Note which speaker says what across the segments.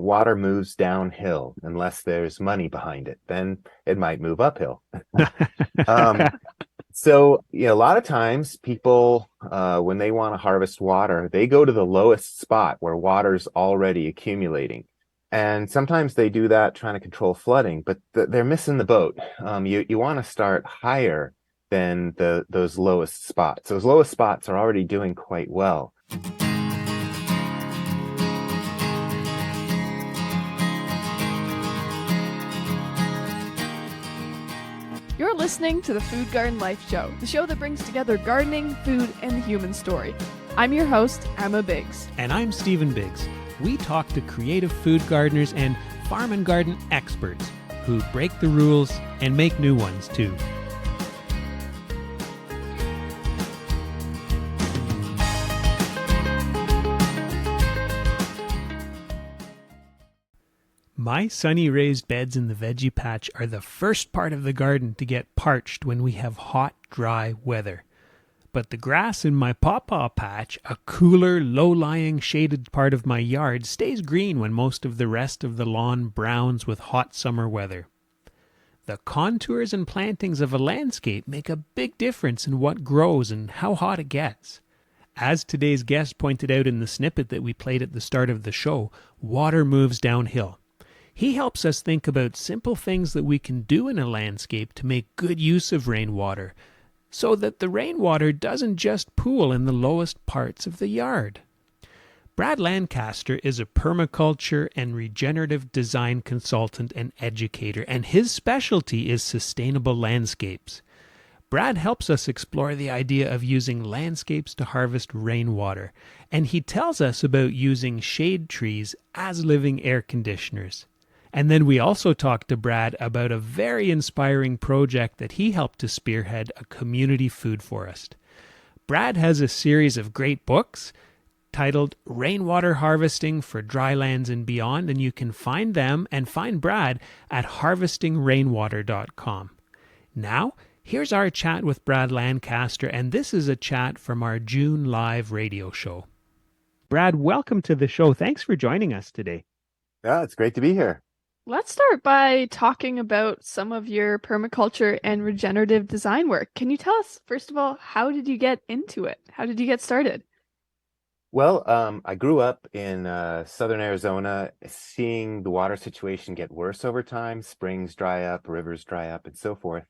Speaker 1: water moves downhill unless there's money behind it. Then it might move uphill. Um, so, a lot of times people, when they want to harvest water, they go to the lowest spot where water's already accumulating. And sometimes they do that trying to control flooding, but they're missing the boat. You want to start higher than those lowest spots. Those lowest spots are already doing quite well.
Speaker 2: You're listening to the Food Garden Life Show, the show that brings together gardening, food, and the human story. I'm your host, Emma Biggs.
Speaker 3: And I'm Stephen Biggs. We talk to creative food gardeners and farm and garden experts who break the rules and make new ones too. My sunny raised beds in the veggie patch are the first part of the garden to get parched when we have hot, dry weather. But the grass in my pawpaw patch, a cooler, low-lying, shaded part of my yard, stays green when most of the rest of the lawn browns with hot summer weather. The contours and plantings of a landscape make a big difference in what grows and how hot it gets. As today's guest pointed out in the snippet that we played at the start of the show, water moves downhill. He helps us think about simple things that we can do in a landscape to make good use of rainwater, so that the rainwater doesn't just pool in the lowest parts of the yard. Brad Lancaster is a permaculture and regenerative design consultant and educator, and his specialty is sustainable landscapes. Brad helps us explore the idea of using landscapes to harvest rainwater, and he tells us about using shade trees as living air conditioners. And then we also talked to Brad about a very inspiring project that he helped to spearhead, a community food forest. Brad has a series of great books titled Rainwater Harvesting for Drylands and Beyond, and you can find them and find Brad at harvestingrainwater.com. Now, here's our chat with Brad Lancaster, and this is a chat from our June live radio show. Brad, welcome to the show. Thanks for joining us today.
Speaker 1: Yeah, it's great to be here.
Speaker 2: Let's start by talking about some of your permaculture and regenerative design work. Can you tell us, first of all, how did you get into it? How did you get started?
Speaker 1: Well, I grew up in southern Arizona, seeing the water situation get worse over time. Springs dry up, rivers dry up, and so forth.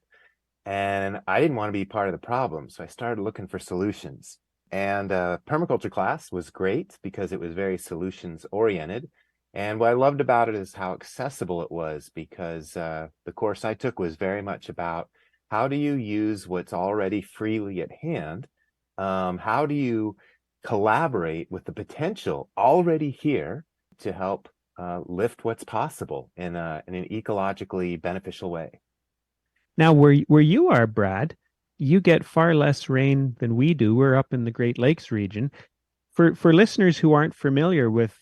Speaker 1: And I didn't want to be part of the problem, so I started looking for solutions. And permaculture class was great because it was very solutions oriented. And what I loved about it is how accessible it was, because the course I took was very much about how do you use what's already freely at hand? How do you collaborate with the potential already here to help lift what's possible in an ecologically beneficial way?
Speaker 3: Now, where you are, Brad, you get far less rain than we do. We're up in the Great Lakes region. For listeners who aren't familiar with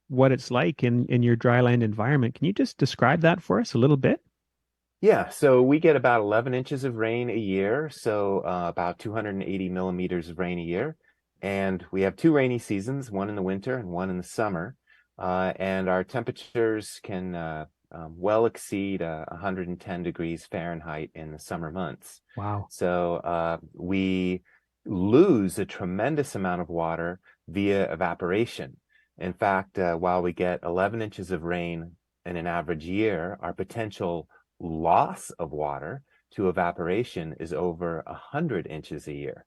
Speaker 3: what it's like in your dryland environment, can you just describe that for us a little bit?
Speaker 1: Yeah, so we get about 11 inches of rain a year, so about 280 millimeters of rain a year. And we have two rainy seasons, one in the winter and one in the summer. And our temperatures can well exceed 110 degrees Fahrenheit in the summer months.
Speaker 3: Wow.
Speaker 1: So we lose a tremendous amount of water via evaporation. In fact, while we get 11 inches of rain in an average year, our potential loss of water to evaporation is over 100 inches a year.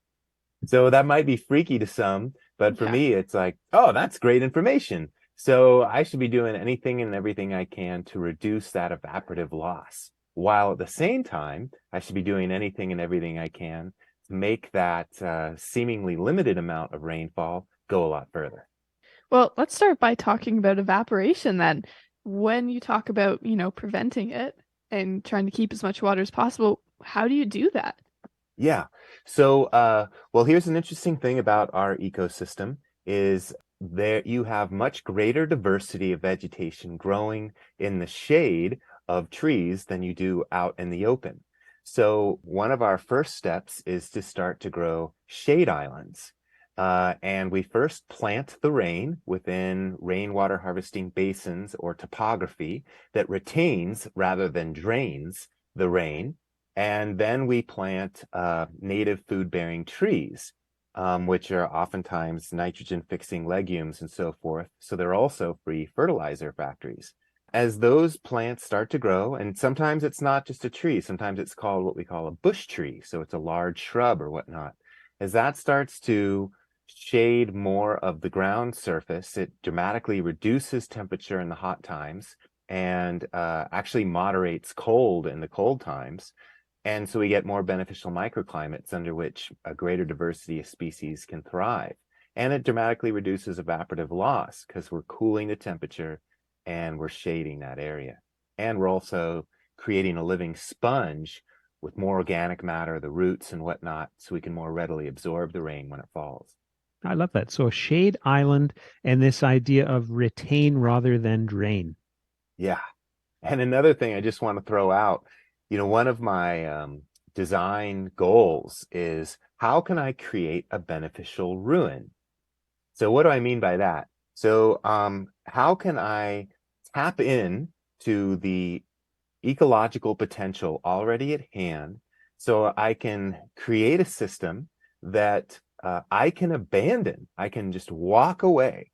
Speaker 1: So that might be freaky to some, but for me, it's like, oh, that's great information. So I should be doing anything and everything I can to reduce that evaporative loss, while at the same time, I should be doing anything and everything I can to make that seemingly limited amount of rainfall go a lot further.
Speaker 2: Well, let's start by talking about evaporation then. When you talk about, preventing it and trying to keep as much water as possible, how do you do that?
Speaker 1: Yeah. So, well, here's an interesting thing about our ecosystem is there you have much greater diversity of vegetation growing in the shade of trees than you do out in the open. So one of our first steps is to start to grow shade islands. And we first plant the rain within rainwater harvesting basins or topography that retains rather than drains the rain. And then we plant native food-bearing trees, which are oftentimes nitrogen-fixing legumes and so forth. So they're also free fertilizer factories. As those plants start to grow, and sometimes it's not just a tree, sometimes it's called what we call a bush tree. So it's a large shrub or whatnot. As that starts to shade more of the ground surface, it dramatically reduces temperature in the hot times and actually moderates cold in the cold times. And so we get more beneficial microclimates under which a greater diversity of species can thrive. And it dramatically reduces evaporative loss because we're cooling the temperature and we're shading that area. And we're also creating a living sponge with more organic matter, the roots and whatnot, so we can more readily absorb the rain when it falls.
Speaker 3: I love that. So a shade island and this idea of retain rather than drain.
Speaker 1: Yeah. And another thing I just want to throw out, one of my design goals is how can I create a beneficial ruin? So what do I mean by that? So how can I tap in to the ecological potential already at hand so I can create a system that I can abandon, I can just walk away,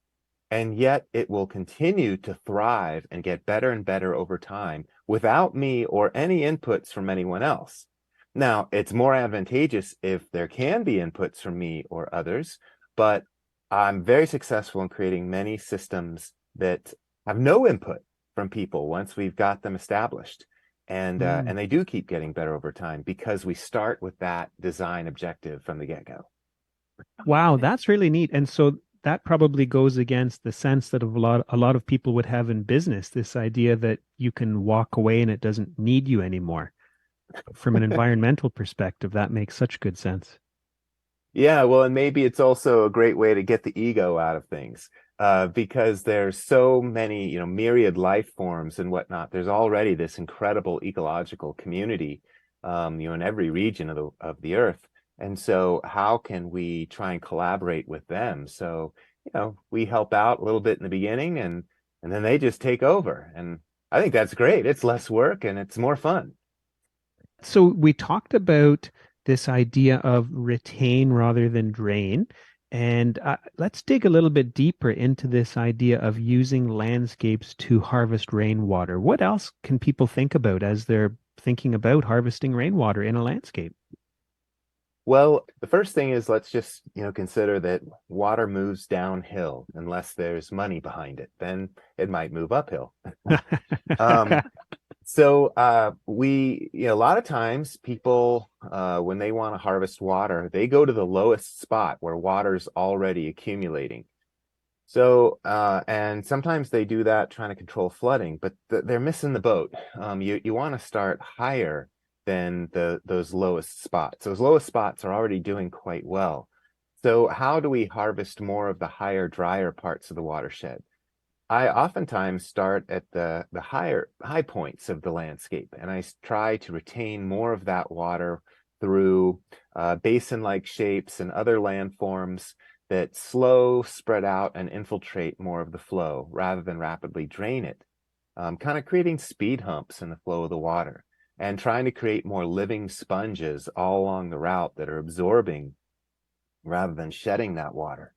Speaker 1: and yet it will continue to thrive and get better and better over time without me or any inputs from anyone else. Now, it's more advantageous if there can be inputs from me or others, but I'm very successful in creating many systems that have no input from people once we've got them established. And they do keep getting better over time because we start with that design objective from the get-go.
Speaker 3: Wow, that's really neat. And so that probably goes against the sense that a lot of people would have in business, this idea that you can walk away and it doesn't need you anymore. From an environmental perspective, that makes such good sense.
Speaker 1: Yeah, well, and maybe it's also a great way to get the ego out of things, because there's so many, myriad life forms and whatnot. There's already this incredible ecological community, in every region of the earth. And so, how can we try and collaborate with them? So, we help out a little bit in the beginning, and then they just take over. And I think that's great. It's less work and it's more fun.
Speaker 3: So we talked about this idea of retain rather than drain. And let's dig a little bit deeper into this idea of using landscapes to harvest rainwater. What else can people think about as they're thinking about harvesting rainwater in a landscape?
Speaker 1: Well, the first thing is let's just, consider that water moves downhill unless there's money behind it. Then it might move uphill. Um, so a lot of times people, when they want to harvest water, they go to the lowest spot where water's already accumulating. So, and sometimes they do that trying to control flooding, but they're missing the boat. You want to start higher than those lowest spots. Those lowest spots are already doing quite well. So how do we harvest more of the higher, drier parts of the watershed? I oftentimes start at the high points of the landscape, and I try to retain more of that water through basin-like shapes and other landforms that spread out, and infiltrate more of the flow rather than rapidly drain it, kind of creating speed humps in the flow of the water and trying to create more living sponges all along the route that are absorbing rather than shedding that water.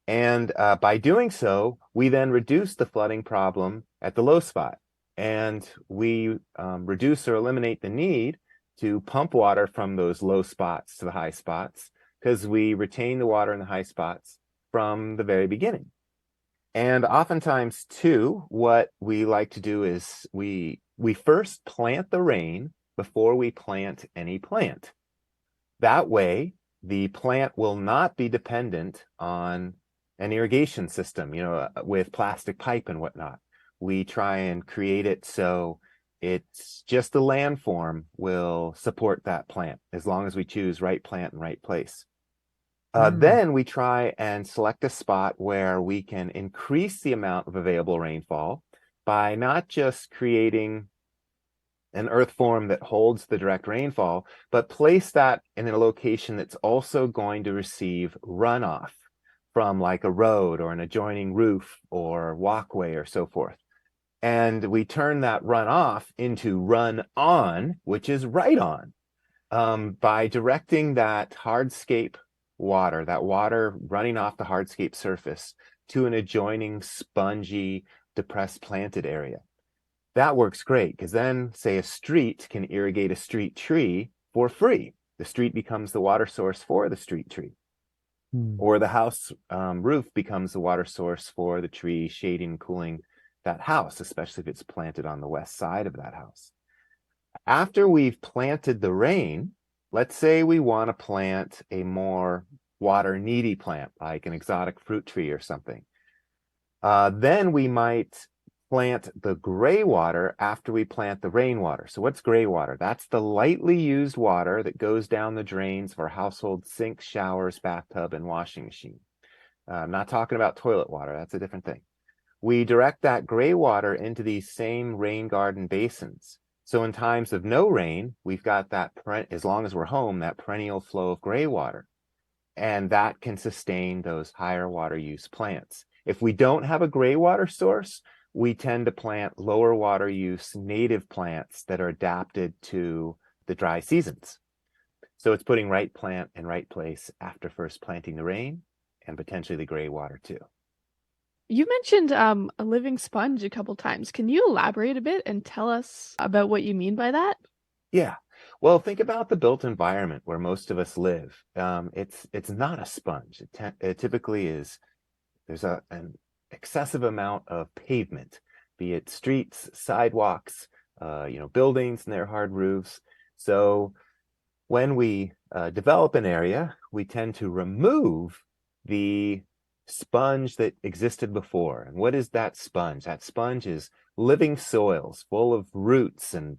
Speaker 1: And by doing so, we then reduce the flooding problem at the low spot. And we reduce or eliminate the need to pump water from those low spots to the high spots because we retain the water in the high spots from the very beginning. And oftentimes, too, what we like to do is we first plant the rain before we plant any plant. That way, the plant will not be dependent on an irrigation system, with plastic pipe and whatnot. We try and create it so it's just the landform will support that plant as long as we choose right plant and right place. Then we try and select a spot where we can increase the amount of available rainfall by not just creating an earth form that holds the direct rainfall, but place that in a location that's also going to receive runoff from like a road or an adjoining roof or walkway or so forth. And we turn that runoff into run on, which is right on, by directing that hardscape water, that water running off the hardscape surface, to an adjoining spongy, depressed planted area. That works great because then, say, a street can irrigate a street tree for free. The street becomes the water source for the street tree. Or the house roof becomes the water source for the tree shading and cooling that house, especially if it's planted on the west side of that house. After we've planted the rain, let's say we want to plant a more water needy plant, like an exotic fruit tree or something. Then we might plant the gray water after we plant the rainwater. So what's gray water? That's the lightly used water that goes down the drains of our household sinks, showers, bathtub, and washing machine. I'm not talking about toilet water. That's a different thing. We direct that gray water into these same rain garden basins. So in times of no rain, we've got that, as long as we're home, that perennial flow of gray water. And that can sustain those higher water use plants. If we don't have a gray water source, we tend to plant lower water use native plants that are adapted to the dry seasons. So it's putting right plant in right place after first planting the rain and potentially the gray water too.
Speaker 2: You mentioned a living sponge a couple times. Can you elaborate a bit and tell us about what you mean by that?
Speaker 1: Yeah. Well, think about the built environment where most of us live. It's not a sponge. It typically is, there's an excessive amount of pavement, be it streets, sidewalks, buildings and their hard roofs. So when we develop an area, we tend to remove the sponge that existed before. And what is that sponge? That sponge is living soils full of roots and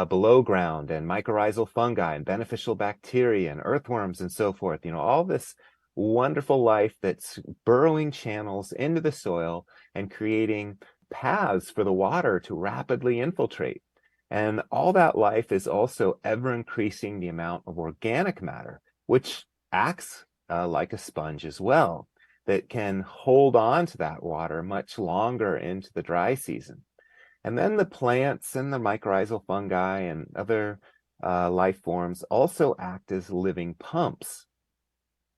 Speaker 1: below ground and mycorrhizal fungi and beneficial bacteria and earthworms and so forth. All this wonderful life that's burrowing channels into the soil and creating paths for the water to rapidly infiltrate. And all that life is also ever increasing the amount of organic matter, which acts like a sponge as well, that can hold on to that water much longer into the dry season. And then the plants and the mycorrhizal fungi and other life forms also act as living pumps.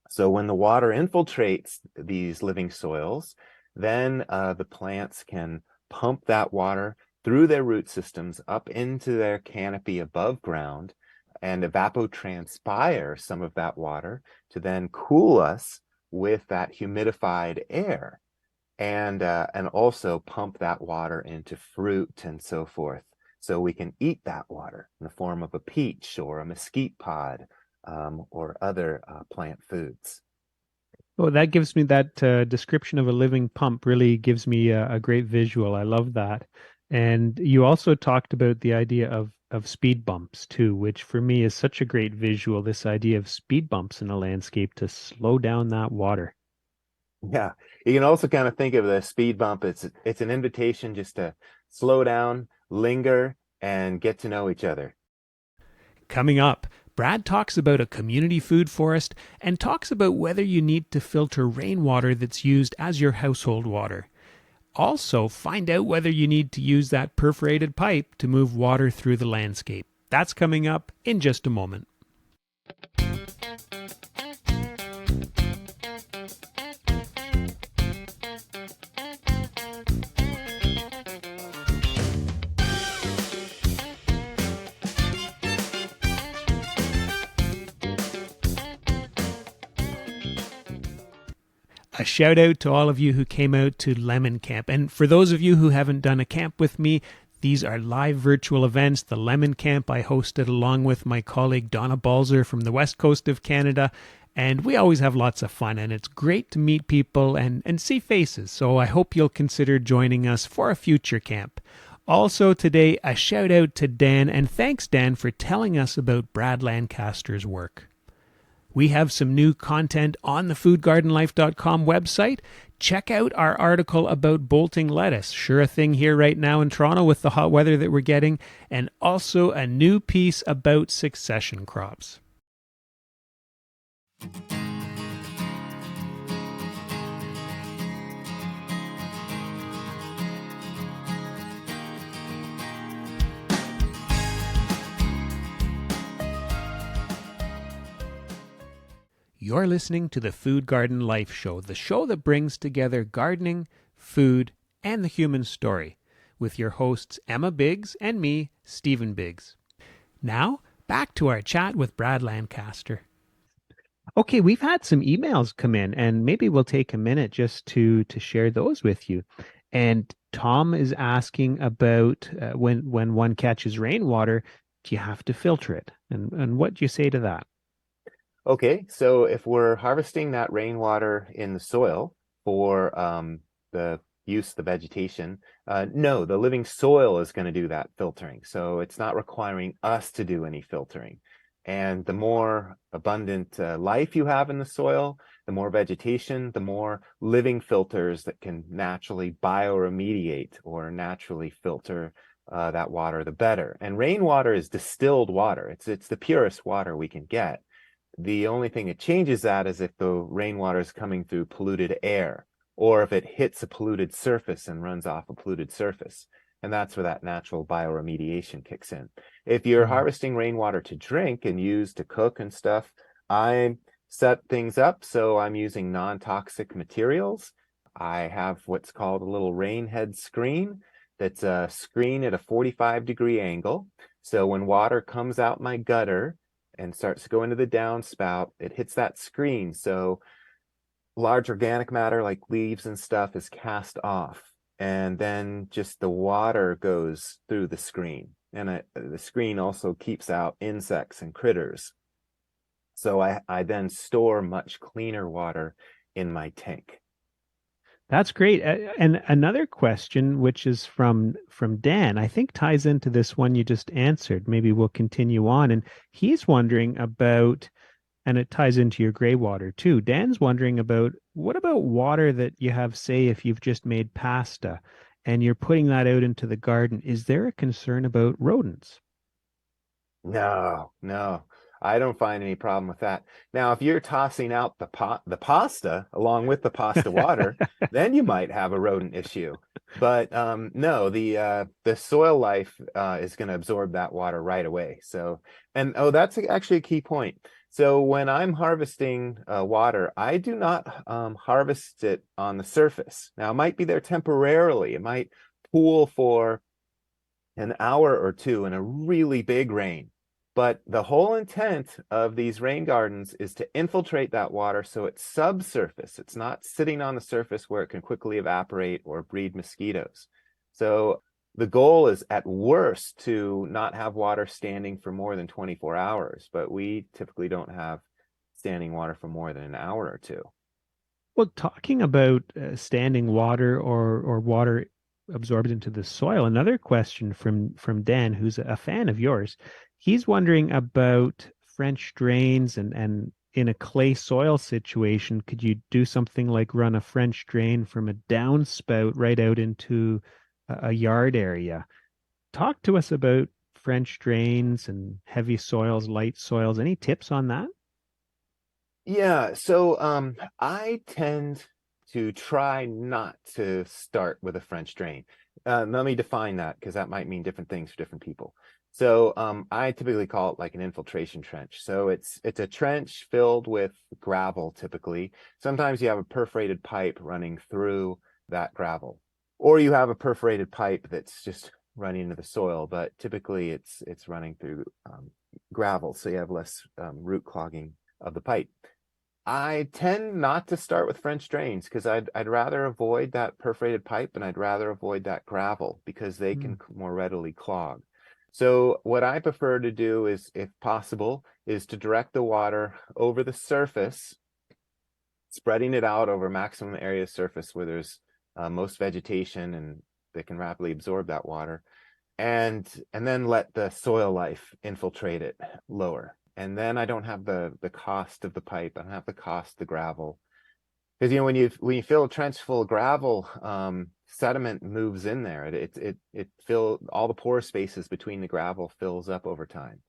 Speaker 1: So when the water infiltrates these living soils, then the plants can pump that water through their root systems up into their canopy above ground and evapotranspire some of that water to then cool us with that humidified air, and also pump that water into fruit and so forth. So we can eat that water in the form of a peach or a mesquite pod, or other plant foods.
Speaker 3: Oh, that gives me that description of a living pump really gives me a great visual. I love that. And you also talked about the idea of speed bumps too, which for me is such a great visual, this idea of speed bumps in a landscape to slow down that water.
Speaker 1: Yeah, you can also kind of think of the speed bump. It's an invitation just to slow down, linger, and get to know each other.
Speaker 3: Coming up, Brad talks about a community food forest and talks about whether you need to filter rainwater that's used as your household water. Also, find out whether you need to use that perforated pipe to move water through the landscape. That's coming up in just a moment. A shout out to all of you who came out to Lemon Camp. And for those of you who haven't done a camp with me, these are live virtual events. The Lemon Camp I hosted along with my colleague Donna Balzer from the west coast of Canada. And we always have lots of fun, and it's great to meet people and see faces. So I hope you'll consider joining us for a future camp. Also today, a shout out to Dan, and thanks Dan for telling us about Brad Lancaster's work. We have some new content on the foodgardenlife.com website. Check out our article about bolting lettuce. Sure a thing here right now in Toronto with the hot weather that we're getting. And also a new piece about succession crops. You're listening to the Food Garden Life Show, the show that brings together gardening, food, and the human story, with your hosts Emma Biggs and me, Stephen Biggs. Now, back to our chat with Brad Lancaster. Okay, we've had some emails come in, and maybe we'll take a minute just to share those with you. And Tom is asking about when one catches rainwater, do you have to filter it? And what do you say to that?
Speaker 1: Okay, so if we're harvesting that rainwater in the soil for the use, the vegetation, no, the living soil is going to do that filtering. So it's not requiring us to do any filtering. And the more abundant life you have in the soil, the more vegetation, the more living filters that can naturally bioremediate or naturally filter that water, the better. And rainwater is distilled water. It's the purest water we can get. The only thing that changes that is if the rainwater is coming through polluted air, or if it hits a polluted surface and runs off a polluted surface. And that's where that natural bioremediation kicks in. If you're harvesting rainwater to drink and use to cook and stuff, I set things up so I'm using non-toxic materials. I have what's called a little rain head screen. That's a screen at a 45-degree angle. So when water comes out my gutter and starts to go into the downspout, it hits that screen. So large organic matter like leaves and stuff is cast off. And then just the water goes through the screen. And the screen also keeps out insects and critters. So I then store much cleaner water in my tank.
Speaker 3: That's great. And another question, which is from Dan, I think ties into this one you just answered. Maybe we'll continue on. And he's wondering about, and it ties into your gray water too. Dan's wondering about, what about water that you have, say, if you've just made pasta and you're putting that out into the garden? Is there a concern about rodents?
Speaker 1: No, I don't find any problem with that. Now, if you're tossing out the pasta along with the pasta water, then you might have a rodent issue. But no, the soil life is going to absorb that water right away. So, and that's actually a key point. So when I'm harvesting water, I do not harvest it on the surface. Now, it might be there temporarily. It might pool for an hour or two in a really big rain. But the whole intent of these rain gardens is to infiltrate that water so it's subsurface. It's not sitting on the surface where it can quickly evaporate or breed mosquitoes. So the goal is at worst to not have water standing for more than 24 hours, but we typically don't have standing water for more than an hour or two.
Speaker 3: Well, talking about standing water or water absorbed into the soil, another question from Dan, who's a fan of yours. He's wondering about French drains and in a clay soil situation, could you do something like run a French drain from a downspout right out into a yard area? Talk to us about French drains and heavy soils, light soils. Any tips on that?
Speaker 1: Yeah, so I tend to try not to start with a French drain. Let me define that because that might mean different things for different people. So I typically call it like an infiltration trench. So it's a trench filled with gravel typically. Sometimes you have a perforated pipe running through that gravel, or you have a perforated pipe that's just running into the soil, but typically it's running through gravel, so you have less root clogging of the pipe. I tend not to start with French drains because I'd rather avoid that perforated pipe and I'd rather avoid that gravel because they can more readily clog. So what I prefer to do is, if possible, is to direct the water over the surface, spreading it out over maximum area surface where there's most vegetation and they can rapidly absorb that water, and then let the soil life infiltrate it lower. And then I don't have the cost of the pipe. I don't have the cost of the gravel. Because when you fill a trench full of gravel, sediment moves in there. It fill all the pore spaces between the gravel fills up over time.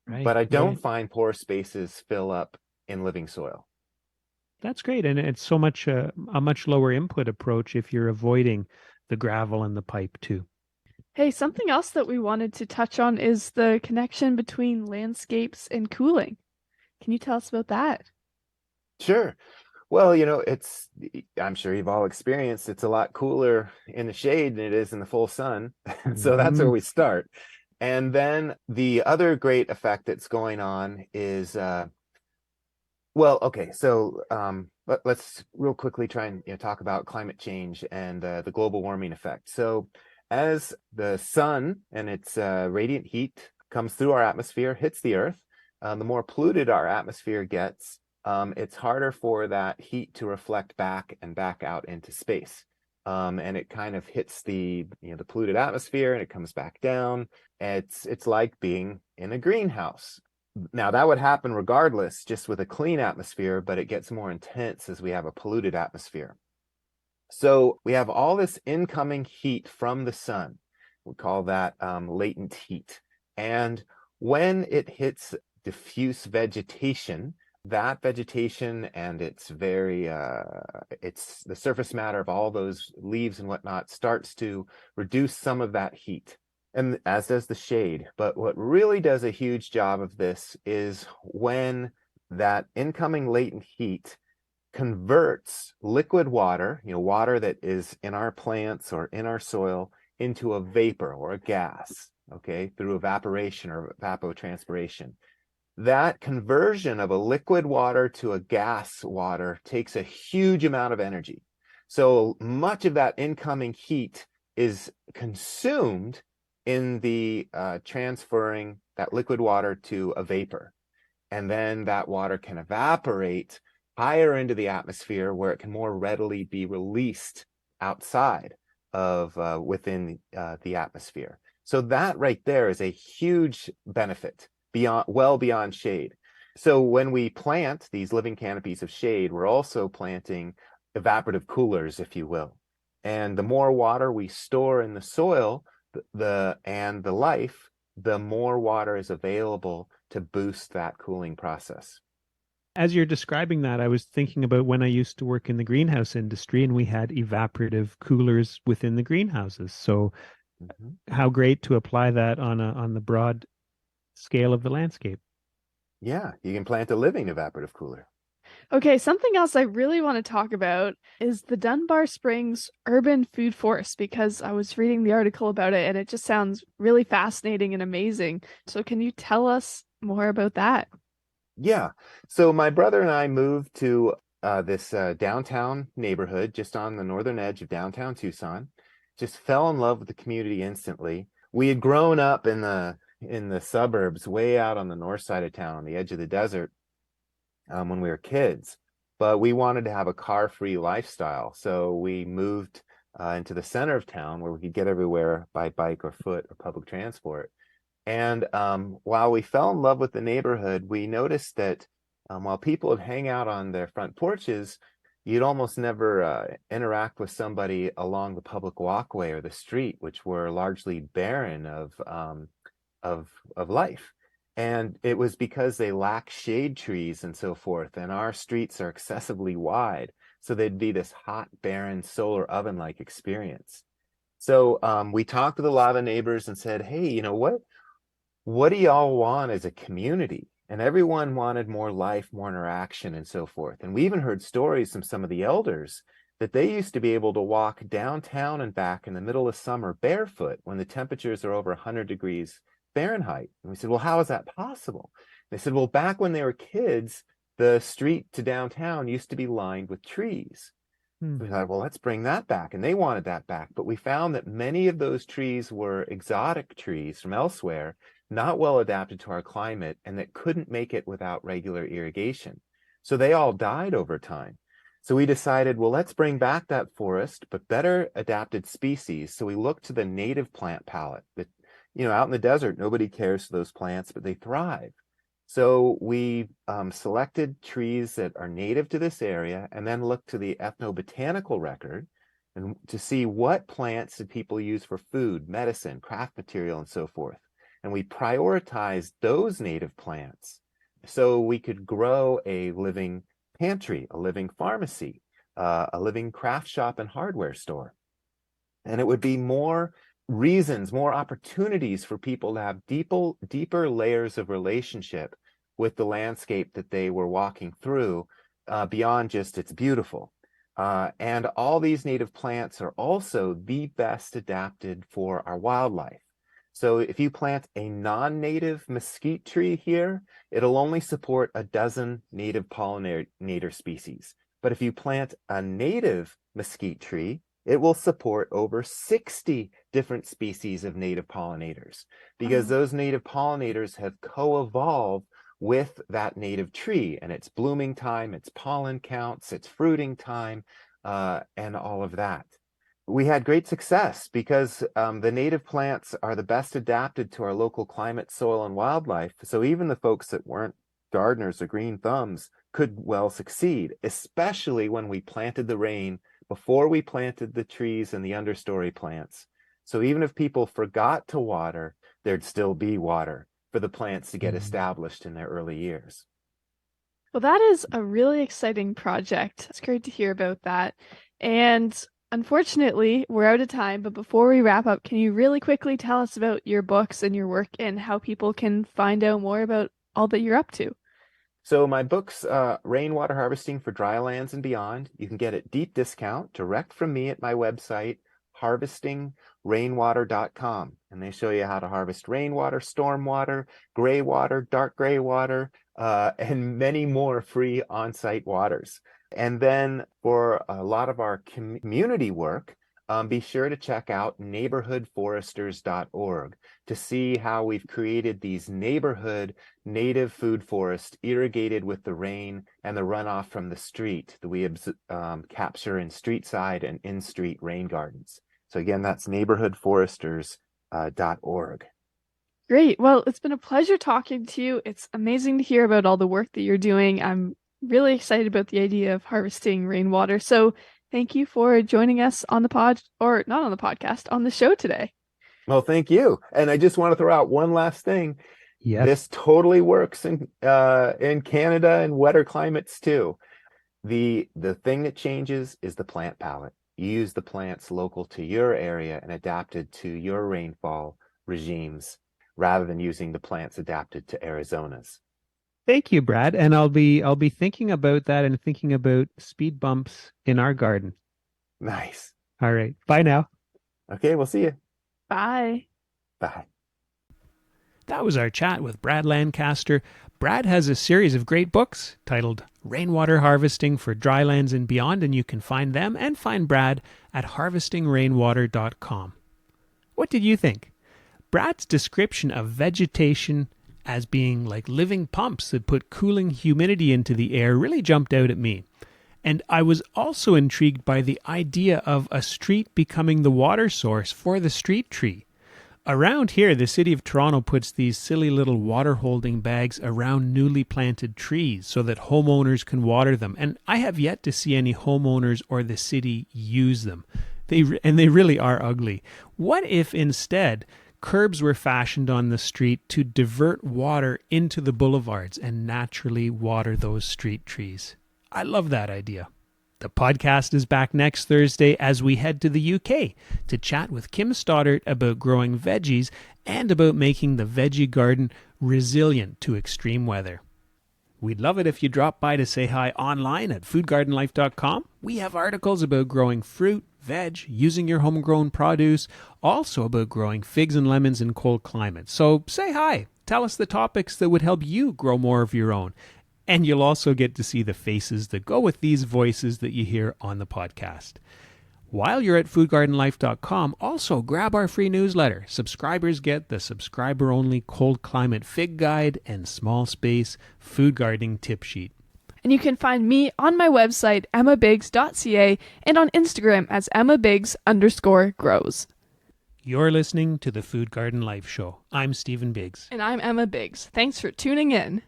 Speaker 3: Right.
Speaker 1: But I don't
Speaker 3: Right.
Speaker 1: find pore spaces fill up in living soil.
Speaker 3: That's great. And it's so much a much lower input approach if you're avoiding the gravel and the pipe too.
Speaker 2: Hey, something else that we wanted to touch on is the connection between landscapes and cooling. Can you tell us about that?
Speaker 1: Sure. Well, I'm sure you've all experienced it's a lot cooler in the shade than it is in the full sun. So that's where
Speaker 3: Hmm.
Speaker 1: we start. And then the other great effect that's going on is, well, okay, so let's real quickly try and talk about climate change and the global warming effect. So as the sun and its radiant heat comes through our atmosphere, hits the Earth, the more polluted our atmosphere gets, it's harder for that heat to reflect back and back out into space. And it kind of hits the polluted atmosphere and it comes back down. It's like being in a greenhouse. Now, that would happen regardless, just with a clean atmosphere, but it gets more intense as we have a polluted atmosphere. So we have all this incoming heat from the sun. We call that latent heat. And when it hits diffuse vegetation, that vegetation and it's the surface matter of all those leaves and whatnot starts to reduce some of that heat, and as does the shade. But what really does a huge job of this is when that incoming latent heat converts liquid water, water that is in our plants or in our soil, into a vapor or a gas, okay, through evaporation or evapotranspiration. That conversion of a liquid water to a gas water takes a huge amount of energy. So much of that incoming heat is consumed in the transferring that liquid water to a vapor. And then that water can evaporate higher into the atmosphere where it can more readily be released outside of within the atmosphere. So that right there is a huge benefit well beyond shade. So when we plant these living canopies of shade, we're also planting evaporative coolers, if you will. And the more water we store in the soil, and the life, the more water is available to boost that cooling process.
Speaker 3: As you're describing that, I was thinking about when I used to work in the greenhouse industry and we had evaporative coolers within the greenhouses. So
Speaker 1: Mhm.
Speaker 3: how great to apply that on the broad scale of the landscape.
Speaker 1: Yeah, you can plant a living evaporative cooler.
Speaker 2: Okay, something else I really want to talk about is the Dunbar Springs urban food forest because I was reading the article about it and it just sounds really fascinating and amazing. So can you tell us more about that?
Speaker 1: Yeah. So my brother and I moved to this downtown neighborhood just on the northern edge of downtown Tucson. Just fell in love with the community instantly. We had grown up in the suburbs, way out on the north side of town, on the edge of the desert, when we were kids. But we wanted to have a car-free lifestyle, so we moved into the center of town where we could get everywhere by bike or foot or public transport. And while we fell in love with the neighborhood, we noticed that while people would hang out on their front porches, you'd almost never interact with somebody along the public walkway or the street, which were largely barren of life. And it was because they lack shade trees and so forth. And our streets are excessively wide. So they'd be this hot, barren, solar oven-like experience. So we talked with a lot of neighbors and said, hey, you know what? What do y'all want as a community? And everyone wanted more life, more interaction, and so forth. And we even heard stories from some of the elders that they used to be able to walk downtown and back in the middle of summer barefoot when the temperatures are over 100 degrees Fahrenheit. And we said, well, how is that possible? They said, well, back when they were kids, the street to downtown used to be lined with trees.
Speaker 3: Hmm.
Speaker 1: We thought, well, let's bring that back. And they wanted that back. But we found that many of those trees were exotic trees from elsewhere, not well adapted to our climate, and that couldn't make it without regular irrigation. So they all died over time. So we decided, well, let's bring back that forest, but better adapted species. So we looked to the native plant palette that, out in the desert, nobody cares for those plants, but they thrive. So we selected trees that are native to this area and then looked to the ethnobotanical record and to see what plants did people use for food, medicine, craft material, and so forth. And we prioritized those native plants so we could grow a living pantry, a living pharmacy, a living craft shop and hardware store. And it would be more reasons, more opportunities for people to have deeper layers of relationship with the landscape that they were walking through, beyond just it's beautiful. And all these native plants are also the best adapted for our wildlife. So if you plant a non-native mesquite tree here, it'll only support a dozen native pollinator species. But if you plant a native mesquite tree, it will support over 60 different species of native pollinators, because those native pollinators have co-evolved with that native tree and its blooming time, its pollen counts, its fruiting time, and all of that. We had great success because the native plants are the best adapted to our local climate, soil, and wildlife. So even the folks that weren't gardeners or green thumbs could well succeed, especially when we planted the rain before we planted the trees and the understory plants. So even if people forgot to water, there'd still be water for the plants to get established in their early years.
Speaker 2: Well, that is a really exciting project. It's great to hear about that. And unfortunately, we're out of time, but before we wrap up, can you really quickly tell us about your books and your work and how people can find out more about all that you're up to?
Speaker 1: So my book's Rainwater Harvesting for Drylands and Beyond. You can get it deep discount direct from me at my website, harvestingrainwater.com. And they show you how to harvest rainwater, stormwater, gray water, dark gray water, and many more free on-site waters. And then for a lot of our community work, be sure to check out neighborhoodforesters.org to see how we've created these neighborhood native food forests irrigated with the rain and the runoff from the street that we capture in street side and in-street rain gardens. So again, that's neighborhoodforesters.org.
Speaker 2: Great. Well, it's been a pleasure talking to you. It's amazing to hear about all the work that you're doing. I'm really excited about the idea of harvesting rainwater. So thank you for joining us on the pod, or not on the podcast, on the show today.
Speaker 1: Well, thank you. And I just want to throw out one last thing.
Speaker 3: Yes.
Speaker 1: This totally works in Canada and wetter climates too. The thing that changes is the plant palette. You use the plants local to your area and adapted to your rainfall regimes, rather than using the plants adapted to Arizona's.
Speaker 3: Thank you, Brad. And I'll be thinking about that and thinking about speed bumps in our garden.
Speaker 1: Nice.
Speaker 3: All right. Bye now.
Speaker 1: Okay, we'll see you.
Speaker 2: Bye.
Speaker 1: Bye.
Speaker 3: That was our chat with Brad Lancaster. Brad has a series of great books titled Rainwater Harvesting for Drylands and Beyond, and you can find them and find Brad at harvestingrainwater.com. What did you think? Brad's description of vegetation as being like living pumps that put cooling humidity into the air really jumped out at me. And I was also intrigued by the idea of a street becoming the water source for the street tree. Around here, the city of Toronto puts these silly little water holding bags around newly planted trees so that homeowners can water them. And I have yet to see any homeowners or the city use them. They really are ugly. What if instead curbs were fashioned on the street to divert water into the boulevards and naturally water those street trees? I love that idea. The podcast is back next Thursday as we head to the UK to chat with Kim Stoddart about growing veggies and about making the veggie garden resilient to extreme weather. We'd love it if you drop by to say hi online at foodgardenlife.com. We have articles about growing fruit, veg, using your homegrown produce, also about growing figs and lemons in cold climates. So say hi. Tell us the topics that would help you grow more of your own. And you'll also get to see the faces that go with these voices that you hear on the podcast. While you're at foodgardenlife.com, also grab our free newsletter. Subscribers get the subscriber-only cold climate fig guide and small space food gardening tip sheet.
Speaker 2: And you can find me on my website, emmabiggs.ca, and on Instagram as emmabiggs_grows.
Speaker 3: You're listening to the Food Garden Life Show. I'm Stephen Biggs.
Speaker 2: And I'm Emma Biggs. Thanks for tuning in.